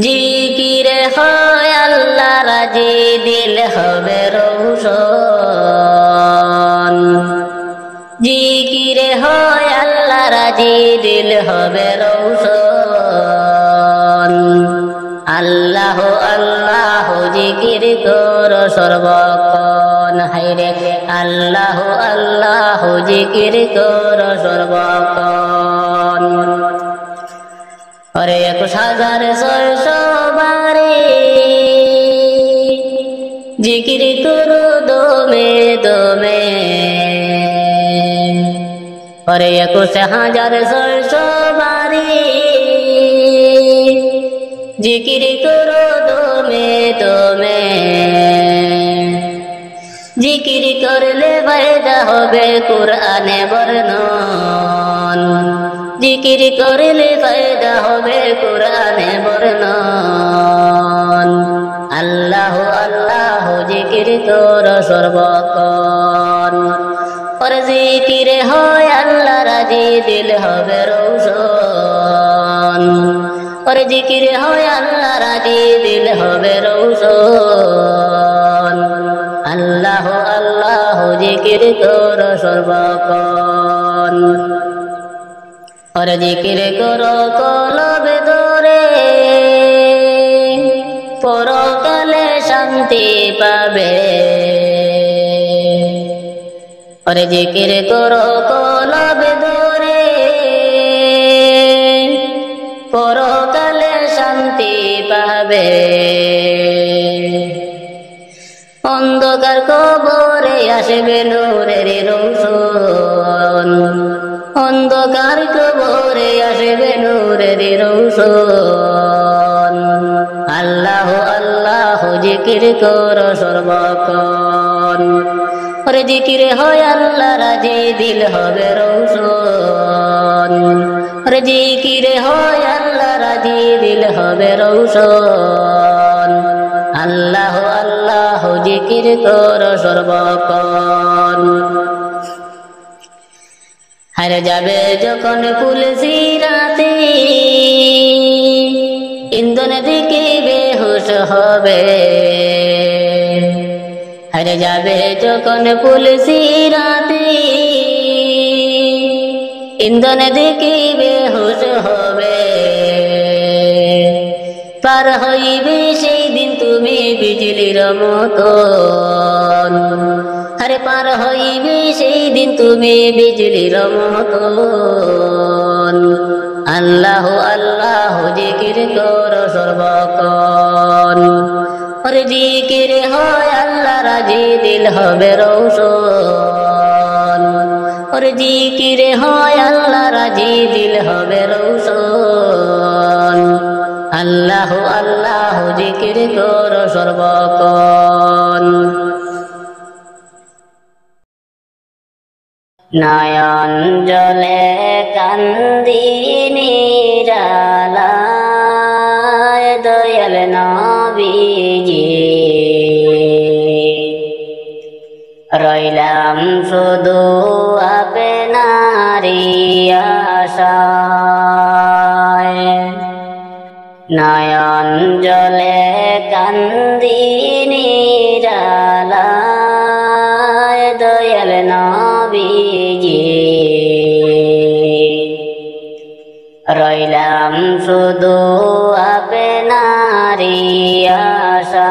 জিকিরে হয় আল্লাহ রাজি দিল হবে রৌশন। জিকিরে হয় আল্লাহ রাজি দিল হবে রৌশন। আল্লাহ আল্লাহ জিকির কর সর্বক্ষণ। হায়রে আল্লাহ আল্লাহ জিকির কর সর্বক্ষণ। অরে 21,600 বারে জিকির করো দমে দমে। অরে 21,600 বারে জিকির করো দমে দমে। জিকির করলে ফায়দা হবে কুরআনে বর্ণন। জিকির করলে ফায়দা হবে কুরআনে বর্ণন। আল্লাহ আল্লাহ জিকির কর সর্বক্ষণ। আর জিকিরে হয় আল্লাহ রাজি দিল হবে রৌশন। আর জিকিরে হয় আল্লাহ রাজি দিল হবে রৌশন। আল্লাহ আল্লাহ জিকির কর সর্বক্ষণ। আর জিকির করো কলবে ধরে পরকালে শান্তি পাবে। আর জিকির করো কলবে ধরে পরকালে শান্তি পাবে। অন্ধকার কবরে আসবে নূরের রৌশন। অন্ধকার কবরে আসবে নূরের রৌশন। আল্লাহ আল্লাহ জিকির কর সর্বক্ষণ। আর জিকির হয় আল্লাহ রাজি দিল হবে রৌশন। আর জিকির হয় আল্লাহ রাজি দিল হবে রৌশন। আল্লাহ আল্লাহ জিকির কর সর্বক্ষণ। হারে যাবে যখন ফুলসিরাতে ইন্ধন দিকে বেহুশ হবে। হারে যাবে যখন ফুলসিরাতে ইন্ধন দিকে বেহুশ হবে। পার হইবে সেই দিন তুমি বিজলির মতন। আরে পার হইবে সেই দিন তুমি বিজলির মতন। আল্লাহ আল্লাহ জিকির কর সর্বক্ষণ। আর জিকির হয় আল্লাহ রাজি দিল হবে রৌশন। আর জিকির হয় আল্লাহ রাজি দিল হবে রৌশন। আল্লাহ আল্লাহ জিকির কর সর্বক্ষণ। নয়ন জলে কান্দি নিরালায় দয়াল নবীজি। রইলাম শুধু আপনারি আশায়। নয়ন জলে কান্দি নিরালায় দয়াল নবীজি। রইলাম শুধু আপনারি আশায়।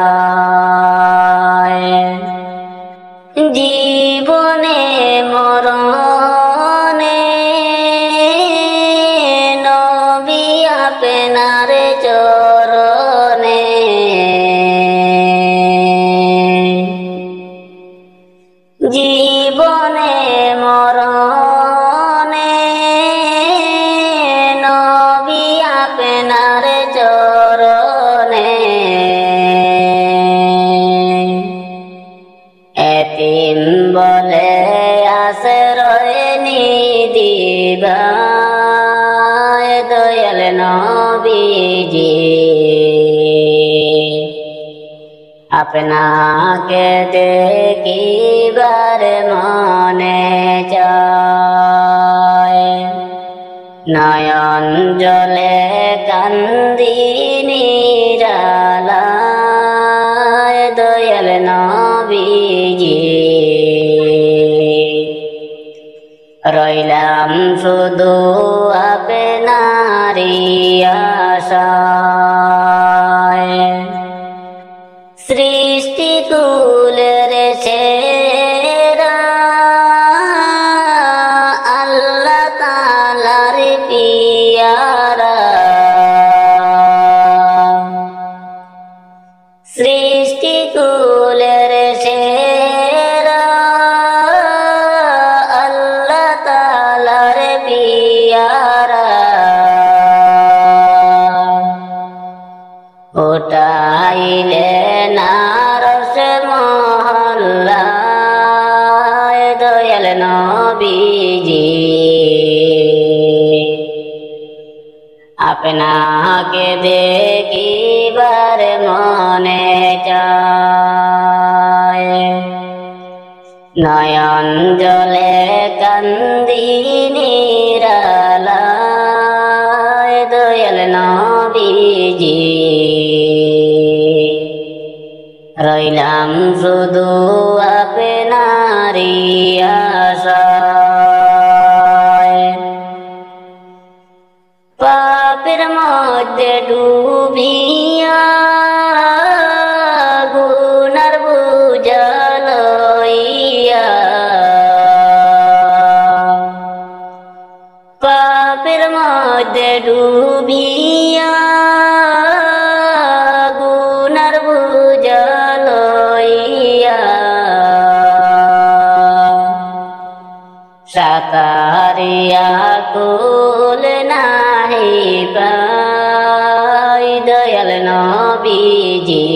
জীবনে মরণে নবী আপনার চরণে। জীবনে মরণে নবী আপনার চরণে। এতিম বলে আশ্রয় নিদিবায় দয়াল নবীজি। আপনাকে দেখিবার মনে চায়। নয়ন জলে কান্দিনি রইলাম শুধু আপনারই আশায়। সৃষ্টি কুলের সেরা আল্লাহ তাআলার পিয়ারা, সৃষ্টি কুলের সেরা আল্লাহ তাআলার পিয়ারা, উঠাইলেন আরশ মহল্লায় দয়াল নবীজি। আপনাকে দেখিবার মনে চায়, নয়ন জলে কান্দি নিরালায় দয়াল নবীজি। রইলাম শুধু আপনারই আশায়। পাপের মধ্যে ডুবিয়া গুনার বোঝা লইয়া, পাপের মধ্যে ডুবিয়া গুনার বোঝা লইয়া, সাকারিয়া কুল নাহি পাই দয়াল নবীজি।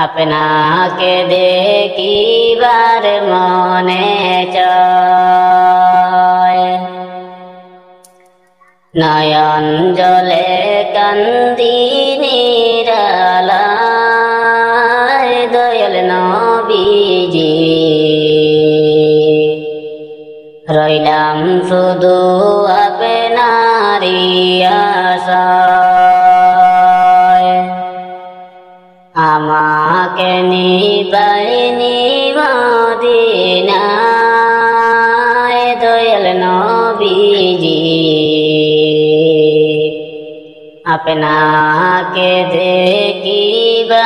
আপনাকে দেখিবার মনে চায়, নয়ন জলে কান্দি নিরালায় দয়াল নবীজি। রইলাম শুধু আপনারই আশায়। আমাকে নিবাইনি মদিনায় দয়াল নবীজি। আপনাকে দেখিবার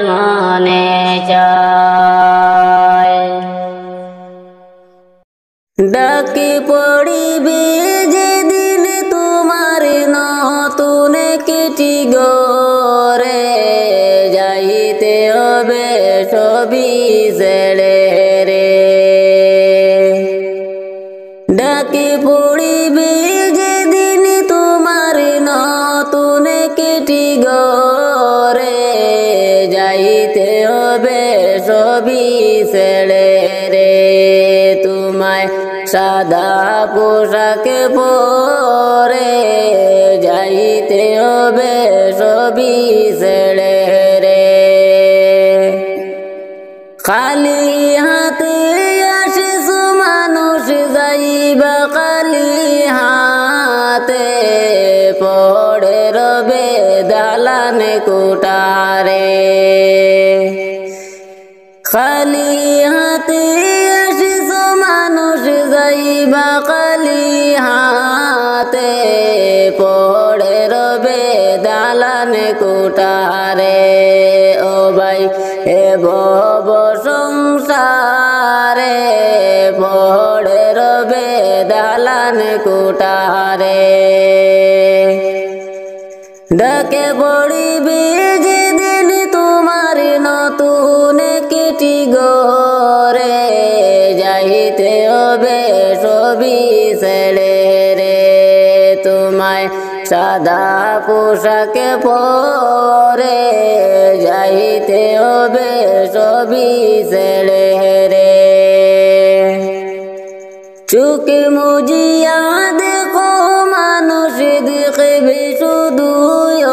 মনে চায়। ডাকে পড়িবে যেদিন তোমার নতুন কিটি গরে, যাইতে হবে সবই ছেড়ে রে। ডাকে পড়িবে যেদিন তোমার নতুন কিটি গরে, যাইতে হবে সবই ছেড়ে রে। তোমায় সাদা পোশাক পরে যাইতে হবে সবই ছেড়ে রে। খালি হাতে আসিস মানুষ যাইবা খালি হাতে, পড়ে রবে দালান কোটারে। খালি হাতে আসিস মানুষ যাইবা খালি হাতে, পড়ে রবে দালান কোটারে। ও ভাই এ ভব সংসারে, পড়ে রবে দালান কোটারে। ডাকে পড়িবে যেদিন তোমার নতুন কিটি গরে, যাইতে হবে সবই ছেড়ে রে। তোমায় সাদা পোশাক পরে যাইতে হবে সবই ছেড়ে রে। চোখ মুজিয়া দেখো মানুষ দেখবে শুধু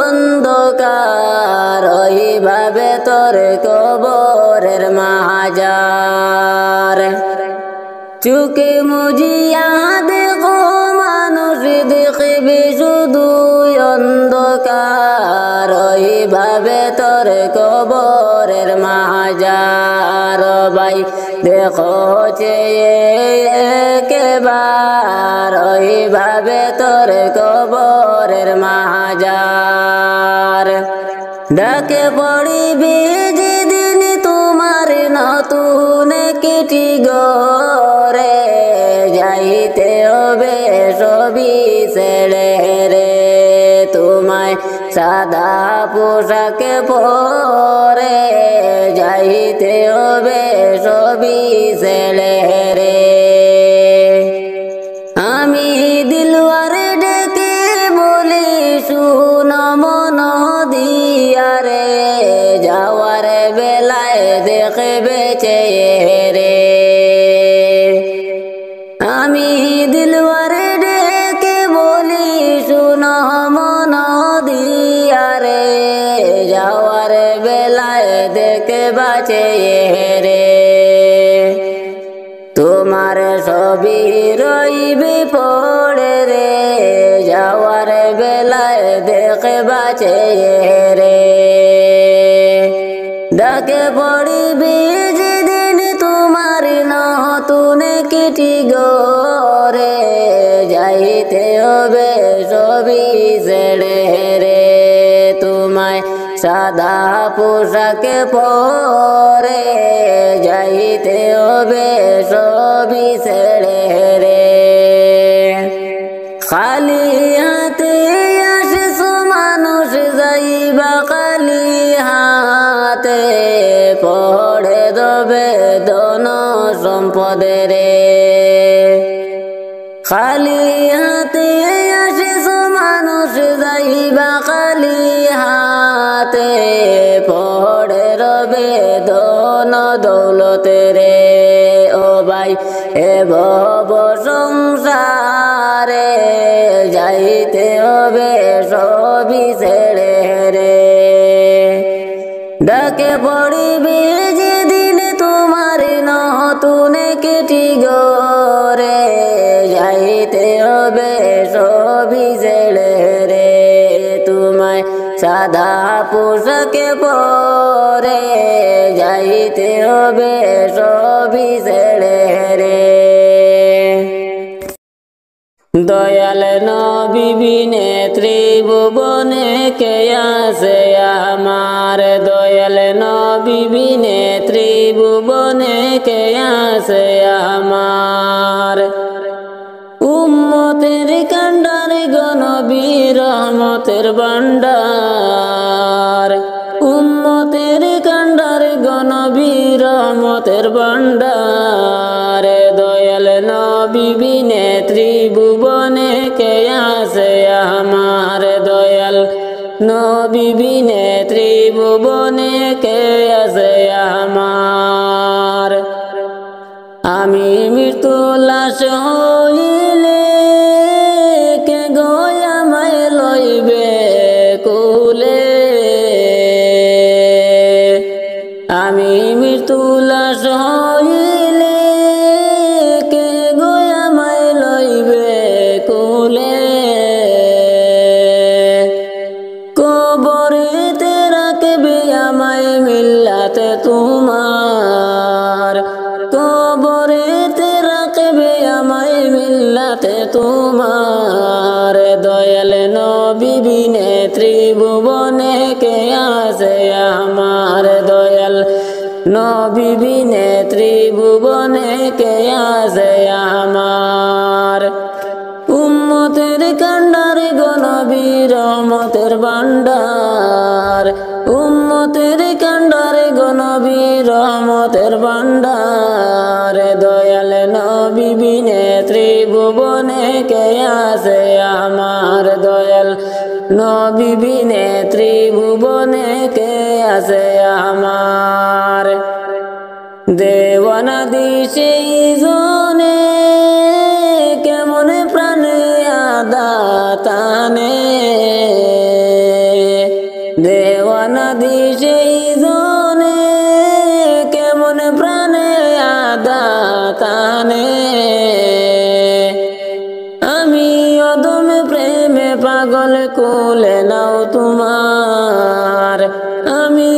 অন্ধকার, ওইভাবে তোর কবরের মাজার। চোখ মুজিয়া দেখো মানুষ দেখবে শুধু অন্ধকার, ওইভাবে তোর কবরের মাজার। ভাই দেখো চেয়ে একবার ওইভাবে তোর কবরের মাজার। ডাকে পড়িবি যেদিন তোমার নতুন কিটি গরে, যাইতে হবে সবই ছেড়ে রে তোমায় সাদা পোশাকে পরে, যাইতে হবে সবই ছেড়ে রে। আমি দিলওয়ারে ডেকে বলি শুন মন দিয়া রে, যাওয়ার বেলায় দেখবে চেয়ে রে। আমি দিলওয়ারে ডেকে বলি শুন মন দিয়া রে, যাওয়ার বেলায় দেখবা চেয়ে রে। তোমার সবই রইবি পড়ে রে, যাওয়ার বেলায় দেখবা চেয়ে রে। ডাকে পড়িবি যেদিন তোমার নতুন কিটি গরে, যাইতে হবে সবই ছেড়ে রে তোমায় সাদা পোশাকে পরে, যাইতে হবে সবই ছেড়ে রে। খালি হাতে আসিস মানুষ যাইবা খালি হাতে, পড়ে দেবে ধন সম্পদে রে। খালি হাতে আসিস মানুষ যাইবা খালি হাতে, পড়ে রবে ধন দৌলতে রে। ও ভাই এ ভব সংসারে, যাইতে হবে সবই ছেড়ে রে। ডাকে পড়িবি যেদিন তোমার নতুন কিটি গরে, যাইতে হবে সবই ছেড়ে রে তোমায় সাদা পোশাকে পরে, যাইতে হবে সবই ছেড়ে রে। দয়াল নবী বিনে ত্রিভুবনে কে আছে আমার, দয়াল নবী বিনে ত্রিভুবনে কে আছে আমার। উম্মতের কান্ডার গনবী রহমতের ভান্ডার, উম্মতের কান্ডার গনবী রহমতের ভান্ডার। দয়াল নবী বিনে ত্রিভুবনে কে আছে আমার, দয়াল নবী বিনে ত্রিভুবনে কে আছে আমার। আমি মৃত্যু লাশ হইলে কে আমায় লইবে কুলে, আমি মৃত্যু লাশ হইলে কে আমায় লইবে কুলে। কবরেতে রাখবে আমায় মিল্লাতে তোমার, কবরেতে রাখবে আমায় মিল্লাতে তোমার। দয়াল নবী বিনে ত্রিভুবনে কে আছে আমার, দয়াল নবী বিনে ত্রিভুবনে কে আছে আমার। উম্মতের কান্ডার গনবী রহমতের ভান্ডার, উম্মতের কান্ডার গনবী রহমতের ভান্ডার। দয়াল নবী বিনে ত্রিভুবনে কে আছে আমার, দয়াল নবী বিনে ত্রিভুবনে কে আছে আমার। দেওয়ানা দিশে জনে কেমন প্রাণে আদাতানে, দেওয়ানা দিশে জনে কেমন প্রাণে আদাতানে। আমি অদম প্রেমে পাগল কোলে নাও তোমার, আমি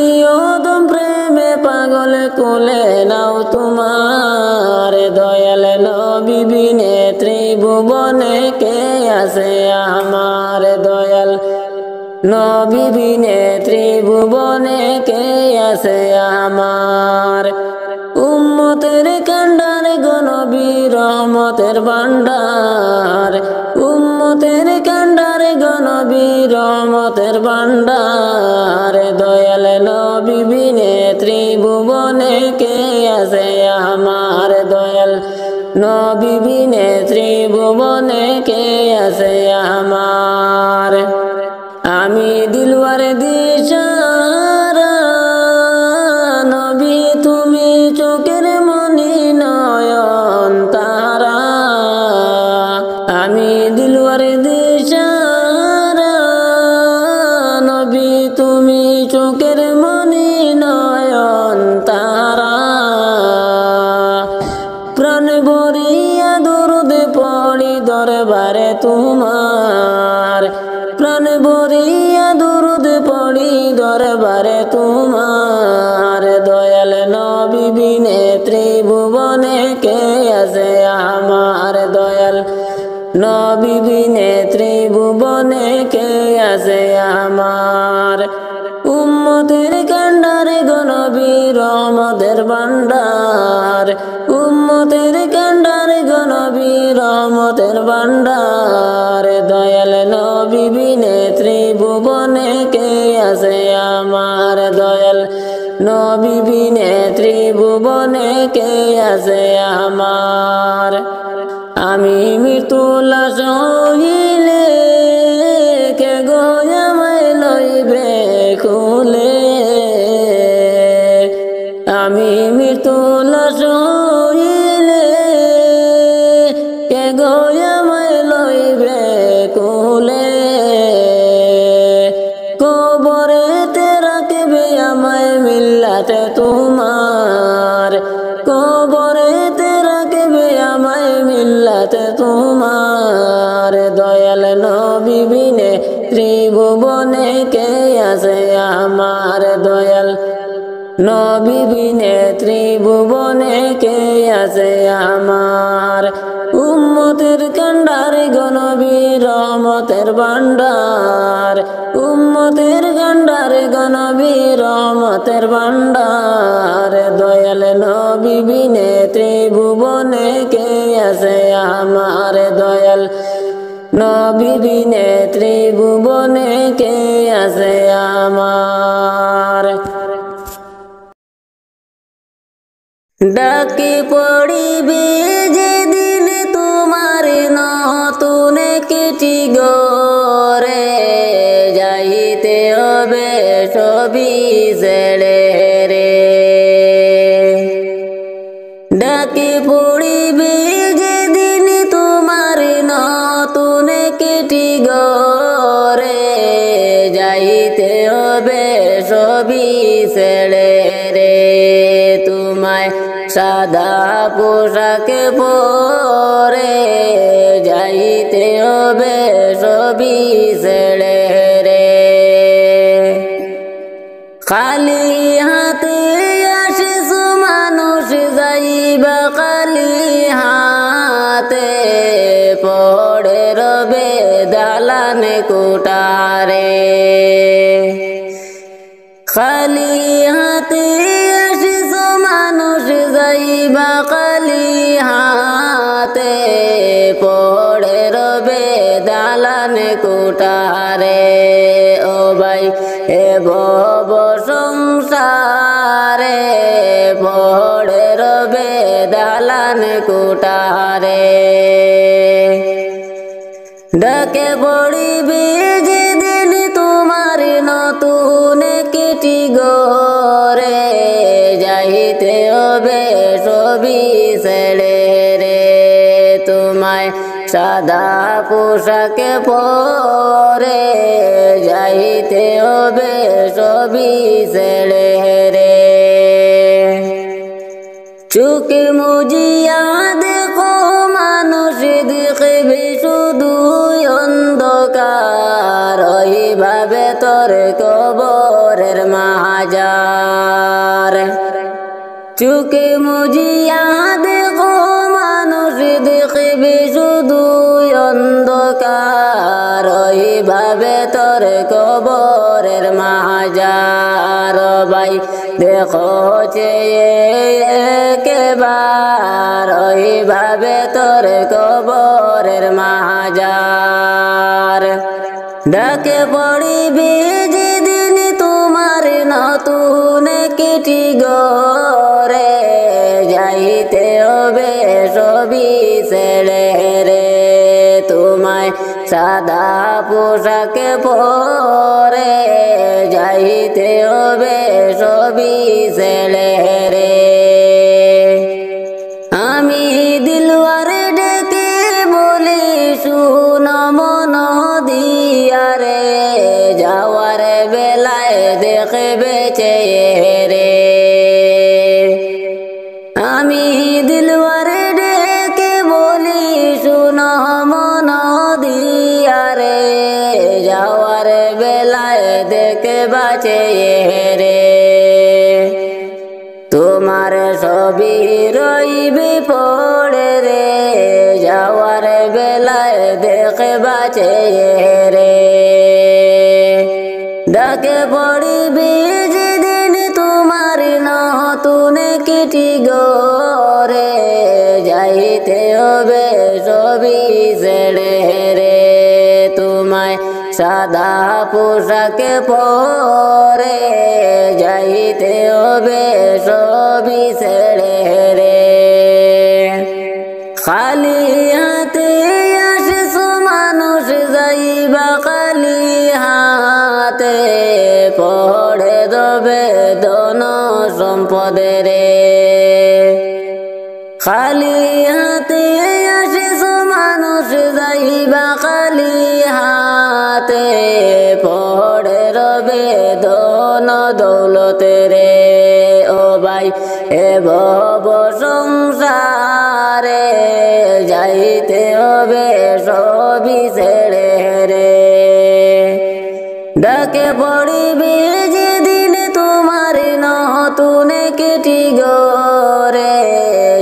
অদম প্রেমে পাগল তুলে নাও তোমার দয়াল নবী বিনে ত্রিভুবনে কে আছে আমার দয়াল নবী বিনে ত্রিভুবনে কে আছে আমার উম্মতের কান্ডার গো নবী রহমতের ভান্ডার উম্মতের কান্ডার গো নবী রহমতের ভান্ডার দয়াল নবী বিনে ত্রিভুবনে কে আছে আমার দয়াল নবী বিনে ত্রিভুবনে কে আছে আমার আমি দিলওয়ার দিশারা নবী তুমি চোখের মনি নয়ন তারা আমি দিলওয়ার দিশারা নবী তুমি চোখের মনি নয়ন তারা প্রাণ ভরিয়া দরুদ পড়ি দরবারে তোমার প্রাণ ভরিয়া দরুদ পড়ি দরবারে তোমার দয়াল নবী বিনে ত্রিভুবনে কে আছে আমার দয়াল নবী বিনে ত্রিভুবনে কে আছে আমার উম্মতের কান্ডারে গো নবী রহমতের ভান্ডার উম্মতের কান্ডারে গো নবী রহমতের ভান্ডার দয়াল নবী বিনে ত্রিভুবনে কে আছে আমার দয়াল নবী বিনে ত্রিভুবনে কে আছে আমার আমি মৃত্যু লাশ হইলে কে গো আমায় লইবে খুলে আমি মৃত্যু লাশ হইলে কে গো আমায় লইবে খুলে কবরেতে রাখবে আমায় মিল্লাতে তোমার কবরেতে রাখবে আমায় মিল্লাতে তোমার দয়াল নবী বিনে ত্রিভুবনে কে আছে আমার দয়াল নবী বিনে ত্রিভুবনে কে আছে আমার উম্মতের কান্ডারে গো নবী রহমতের ভান্ডার উম্মতের কান্ডারে গো নবী রহমতের ভান্ডার দয়াল নবী বিনে ত্রিভুবনে কে আছে আমার দয়াল নবী বিনে ত্রিভুবনে কে আছে আমার ডাকি পড়িবে যেদিন তোমার নতুন কেটি গরে যাইতে হবে সবই ছেড়ে রে ডাকি পড়িবে যেদিন তোমার নতুন কেটি গরে যাইতে হবে সবই ছেড়ে রে তোমায় সাদা পোশাকে পরে যাইতে হবে সবই ছেড়ে রে খালি হাতে আসিস মানুষ যাইবা খালি হাতে পড়ে রবে দালানে কোটারে খালি হাতে আসিস মানুষ যাইবা খালি হাতে পড়ে রবে দালানে কোটারে ও ভাই এ ভব সংসারে পড়ে রবে দালানে কোটারে ডাকে পড়িবে যেদিন তোমার নতুন কেটি গরে যাইতে হবে সবই ছেড়ে রে তোমায় সাদা পোশাকে পরে যাইতে হবে সবই ছেড়ে রে চোখে মুজিয়া দেখো মানুষ দেখবে শুধু অন্ধকার ওইভাবে তোর কবরের মাজার চুকে মুজিয়া দেখো মানুষ দেখবে শুধু অন্ধকার ওইভাবে তোর কবরের মাজার ভাই দেখো চেয়ে একবার ওইভাবে তোর কবরের মাজার ডাকে পড়িবে যেদিন তোমার নতুন কিটি গরে যাইতে হবে সবই ছেড়ে রে তোমায় সাদা পোশাক পরে যাইতে হবে সবই ছেড়ে রে আমি দিলওয়ারে ডেকে বলি শুন মন দিয়ারে যাওয়ার বেলায় দেখবে চেয়ে রে আমি দিলওয়ারে ডেকে বলি শুন মন দিয়ারে যাওয়ার বেলায় দেখবা চেয়ে রে তোমার সবই রইবে পড়ে রে যাওয়ার বেলায় দেখবা চেয়ে রে ডাকে পড়িবে যেদিন তোমার নতুন কিটি গরে যাইতে হবে সবই ছেড়ে রে তোমায় সাদা পোশাক পরে যাইতে হবে সবই ছেড়ে রে খালি হাতে আসিস মানুষ যাইবা খালি হাতে পড়ে দেবে ধন সম্পদে রে খালি হাতে আসিস মানুষ যাইবা খালি হাতে পড়ে রবে ধন দৌলতে রে ও ভাই এ ভব সংসারে যাইতে হবে সবই ছেড়ে রে ডাকে পড়িবে যেদিন তোমার নতুন কিটি গরে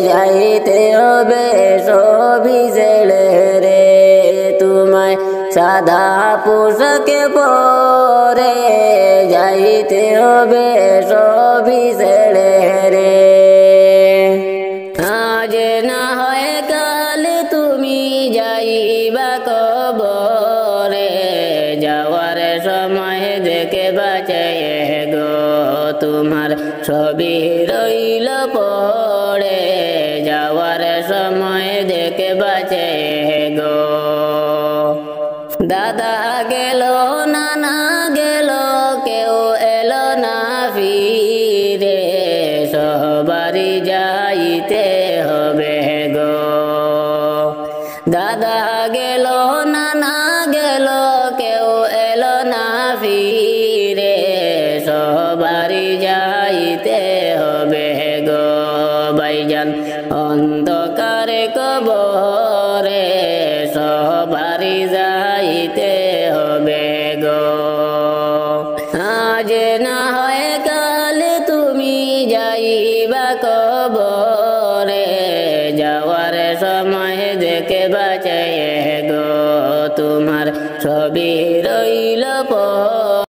যাইতে হবে সবই ছেড়ে রে তোমায় সাদা পোশাকে পরে যাইতে হবে সবই ছেড়ে রে আজ না হয় কাল তুমি যাইবা কবরে যাওয়ার সময় দেখে বাঁচায় গো তোমার সবই রইল পড়ে যাওয়ার সময় দেখে বাঁচায় গো দাদা গেল নানা গেল কেউ এলো না ফিরে সবারই যাইতে হবে গো দাদা গেল নানা গেল কেউ এলো না ফিরে সবারই যাইতে হবে গো ভাইজান অন্ধকারে কবরে সবারই যাইতে হবে গো আজ না হয় কাল তুমি যাইবা কবরে যাওয়ার সময় দেখে বাঁচায় গো তোমার সবই রইল পড়ে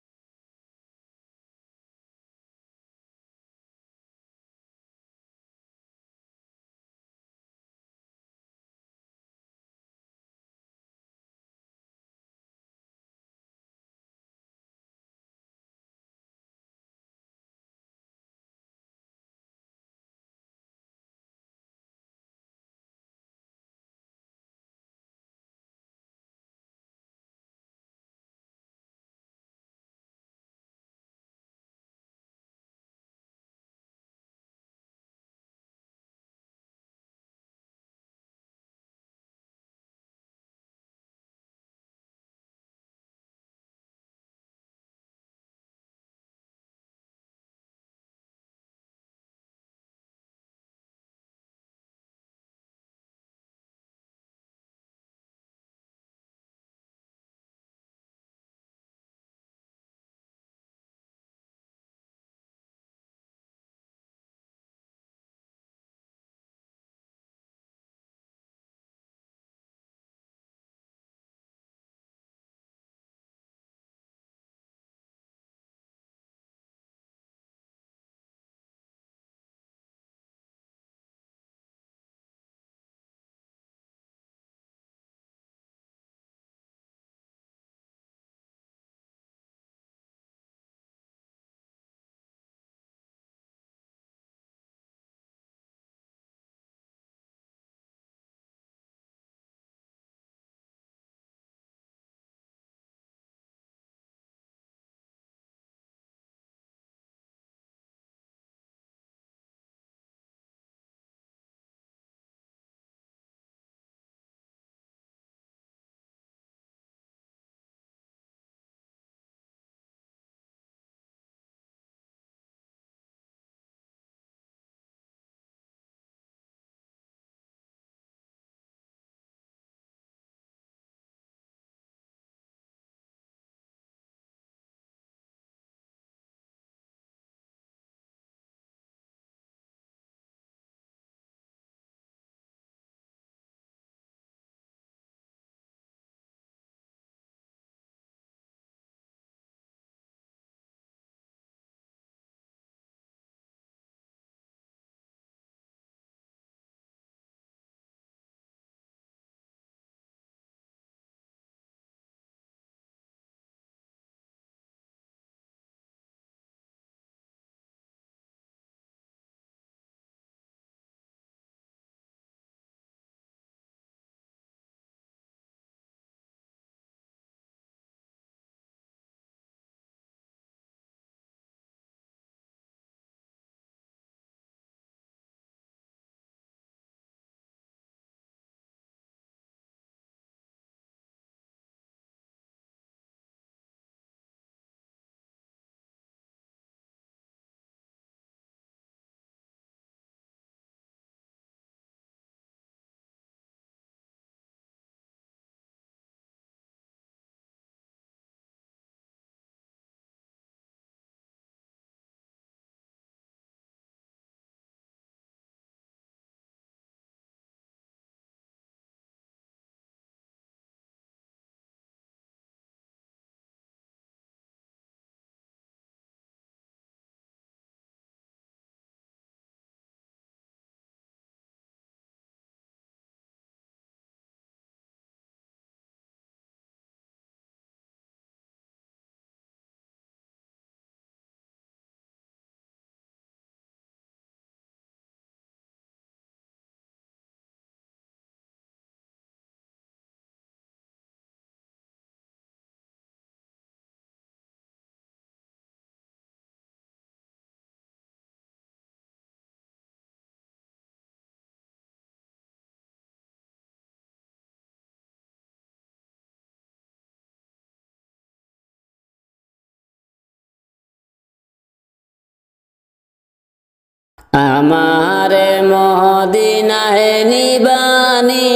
আমারে মদিনায় নিবানি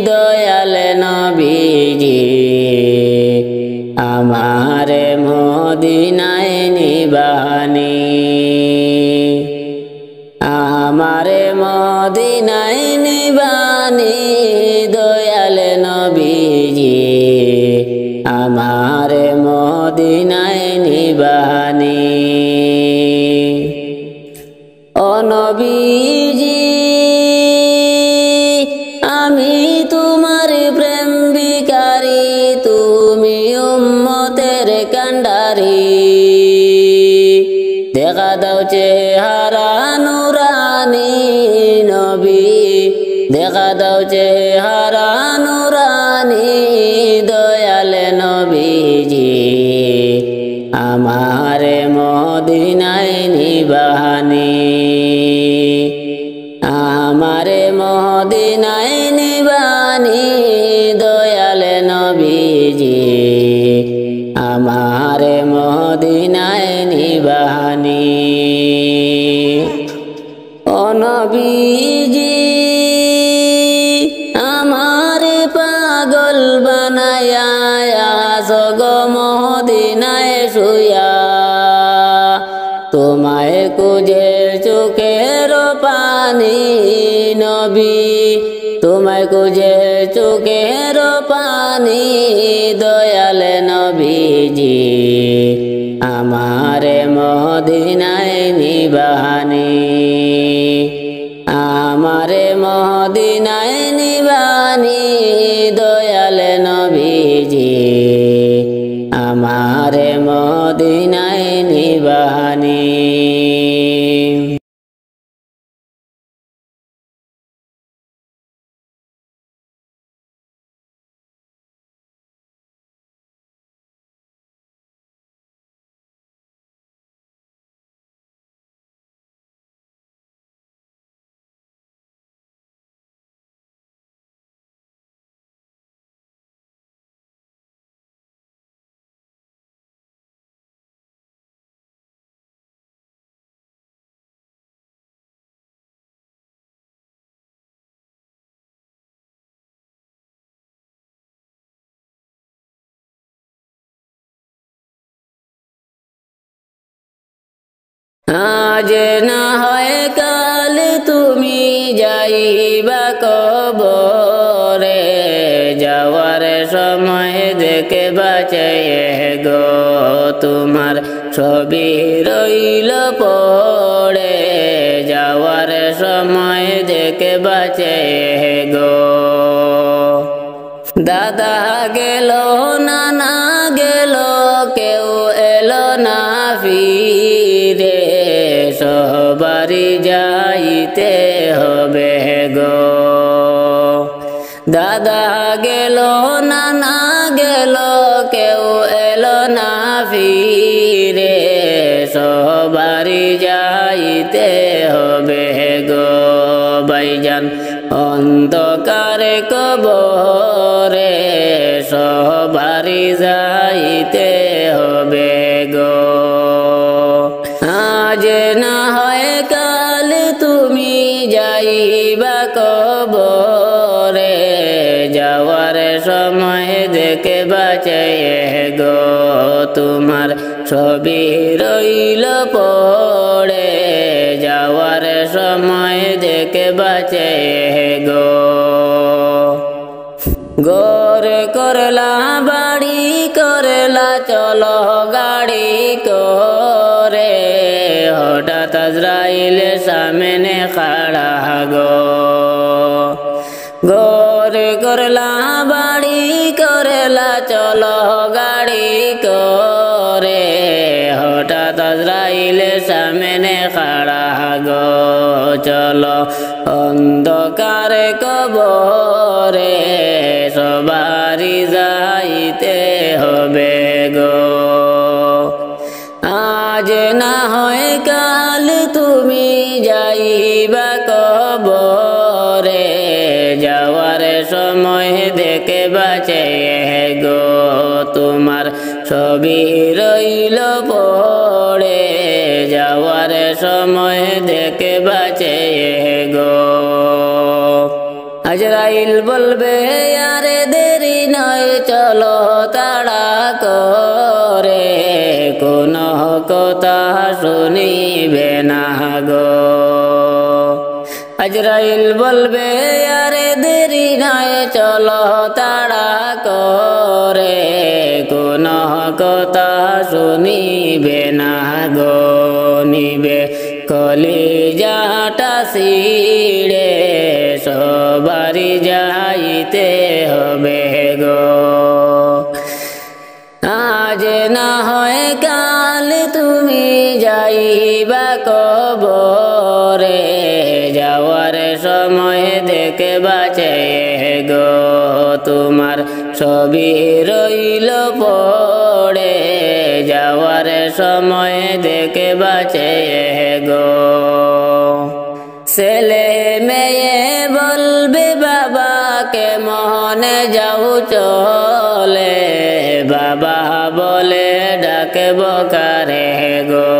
দয়াল নবীজি আমারে মদিনায় নিবানি আমারে মদিনায় নিবানি দয়াল নবীজি আমারে মদিনায় নিবানি ও নবীজি আমি তোমার প্রেম ভিখারি তুমি উম্মতের কান্ডারি দেখা দাও চেহারা নুরানি নবী দেখা দাও চেহারা নুরানি দয়াল নবীজি আমারে মদিনায় নিবানি আমারে মদিনায় নিবানি দয়াল নবীজি আমারে মদিনায় নিবানি ও নবীজি আমারে পাগল বানায়া সগ মদিনায় শুয়া তোমায় খুঁজে চোখের পানি নবী তোমায় খুঁজে চোখের পানি দয়াল নবীজি আমারে মদিনায় নিবানি আমারে মদিনায় নিবানি দয়াল নবীজি আমারে মদিনায় নিবানি আজ না হয় কাল তুমি যাইবা কবরে যাওয়ার সময় দেখে বাঁচে গো তোমার ছবি রইল পড়ে যাওয়ার সময় দেখে বাঁচে গো দাদা গেল নানা গেল কেউ এলো না ফিরে সবারই যাইতে হবে গো দাদা গেল নানা গেল কেউ এলো না ফিরে সবারই যাইতে হবে গো ভাইজান অন্ধকারে কবরে সবারই যাইতে হবে গো আজ না হয় কাল তুমি যাইবা কবরে যাওয়ার সময় দেখে বাঁচে গো তোমার ছবি রইল পড়ে যাওয়ার সময় দেখে বাঁচে গো গোর করলা বাড়ি করলা চলো গাড়ি করে হঠাৎ আজরাইল সামনে খাড়া গো গোর করলা বাড়ি করলা চলো গাড়ি করে হঠাৎ আজরাইল সামনে খাড়া গো চলো অন্ধকারে কবরে সবারই যাইতে হবে গো আজ না হয় কাল তুমি যাইবা কবরে যাওয়ার সময় দেখে বাঁচে গো তোমার সবই রইল পড়ে যাওয়ার সময় দেখে বাঁচে গো আজরাইল বলবে আরে দেরি নয় চলো তাড়া করে কোনো কথা শুনিবে না গো আজরাইল বলবে আরে দেরি নয় চলো তাড়া করে কোনো কথা শুনিবে না গো নিবে কলিজাটা ছিঁড়ে সবারই যাইতে হবে গো আজ না হয় কাল তুমি যাইবা কবরে যাওয়ার সময় দেখে বাঁচে গো তোমার সবই রইল পড়ে যাওয়ার সময় দেখে বাঁচে গো ছেলে মেয়ে বলবে বাবাকে মনে যাও চলে বাবা বলে ডাকব কারে গো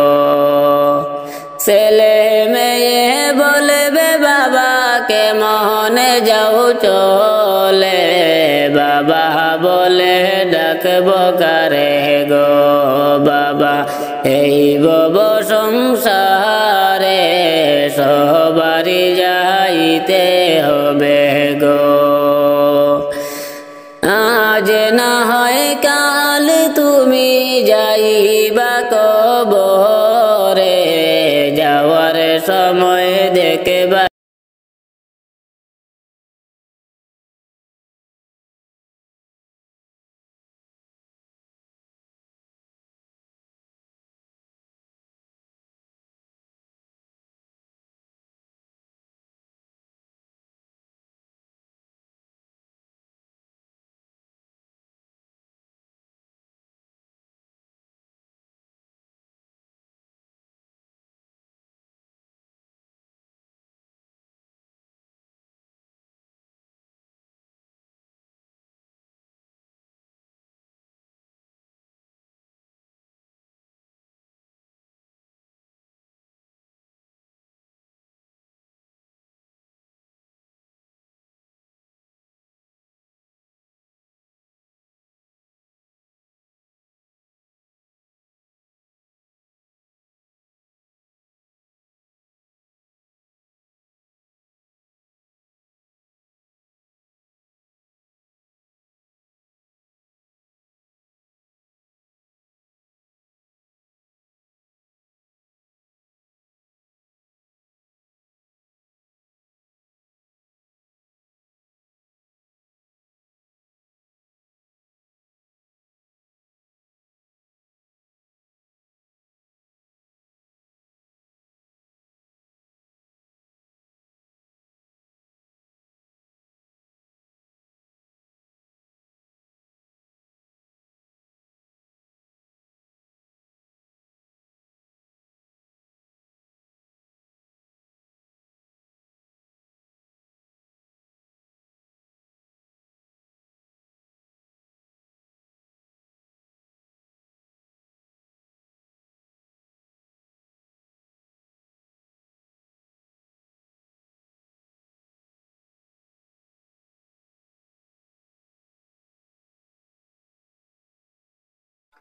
ছেলে মেয়ে বলবে বাবাকে মনে যাও চলে বাবা বলে ডাকব কারে গো বাবা এই বব সংসারে সবারই যাইতে হবে গো আজ না হয় কাল তুমি যাইবা কবরে যাওয়ার সময় দেখবা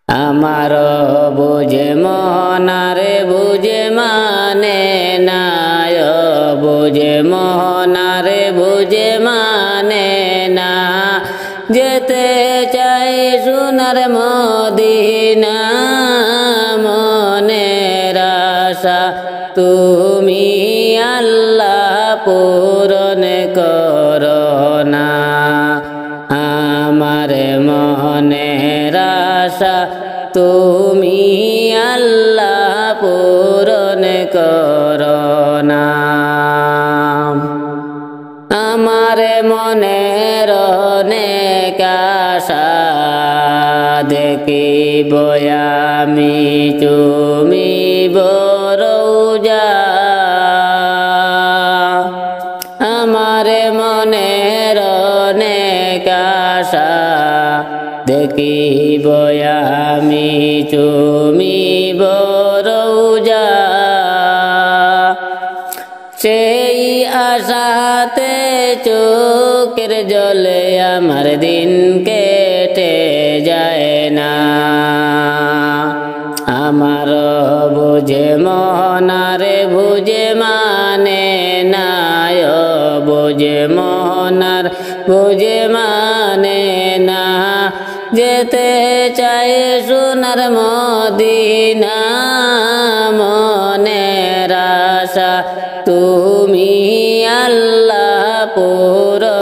আমার বুঝে মনারে বুঝে মানে না বুঝে মনারে বুঝে মানে না যেতে চাই সোনার মদিনা মনের আশা তুমি আল্লাহ পূরণ করো না আমার মনের আশা তুমি আল্লাহ পূরণ করো না আমার মনের অনেক আশা দেখিব আমি তুমি বরৌজা আমার মনের অনেক আশা দেখিব আমি তুমি বরৌজা সেই আশাতে চোখের জলে আমার দিন কেটে যায় না আমার বুঝে মনারে বুঝে মানে না বুঝে মনার বুঝে মানে না যেতে চাই সোনার মদিনা মনের আশা তুমি আল্লাহ পুরো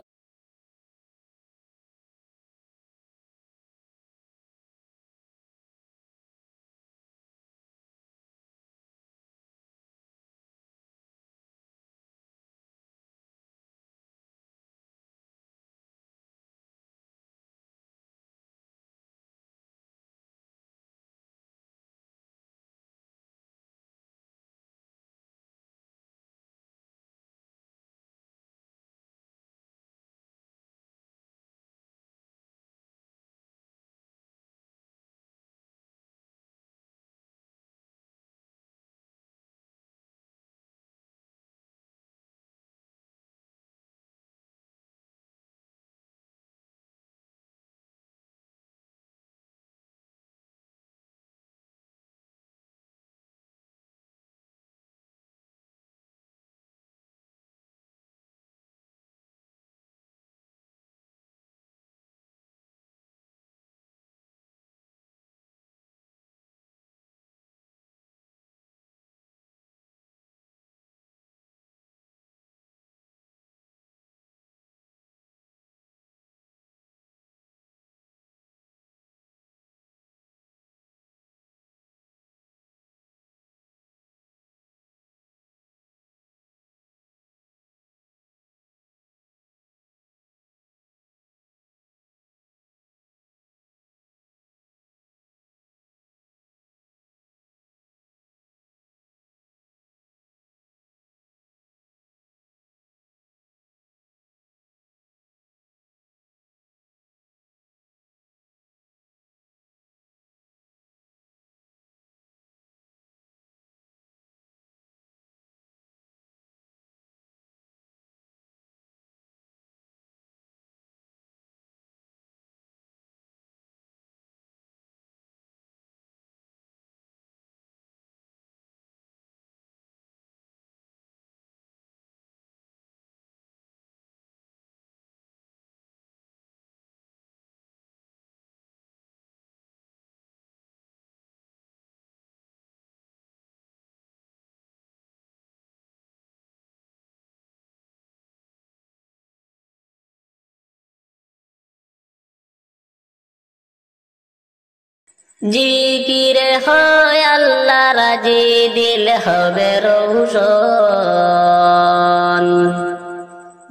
জিকির হয় আল্লাহ রাজি দিল হবে রৌশন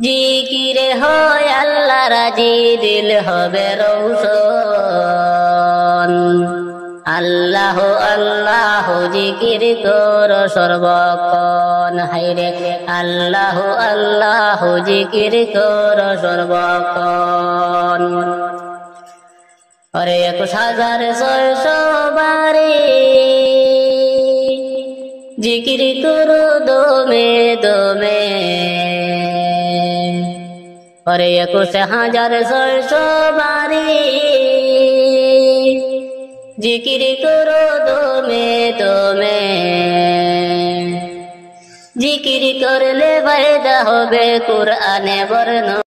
জিকির হয় আল্লাহ রাজি দিল হবে রৌশন আল্লাহ আল্লাহ জিকির কর সর্বক্ষণ হাইরে আল্লাহ আল্লাহ জিকির কর সর্বক্ষণ अरे 21,600 जिकिर करो दमे दमे अरे 21,600 जिकिर करो दमे दमे जिकिर करले फायदा होबे कुरआने बर्णना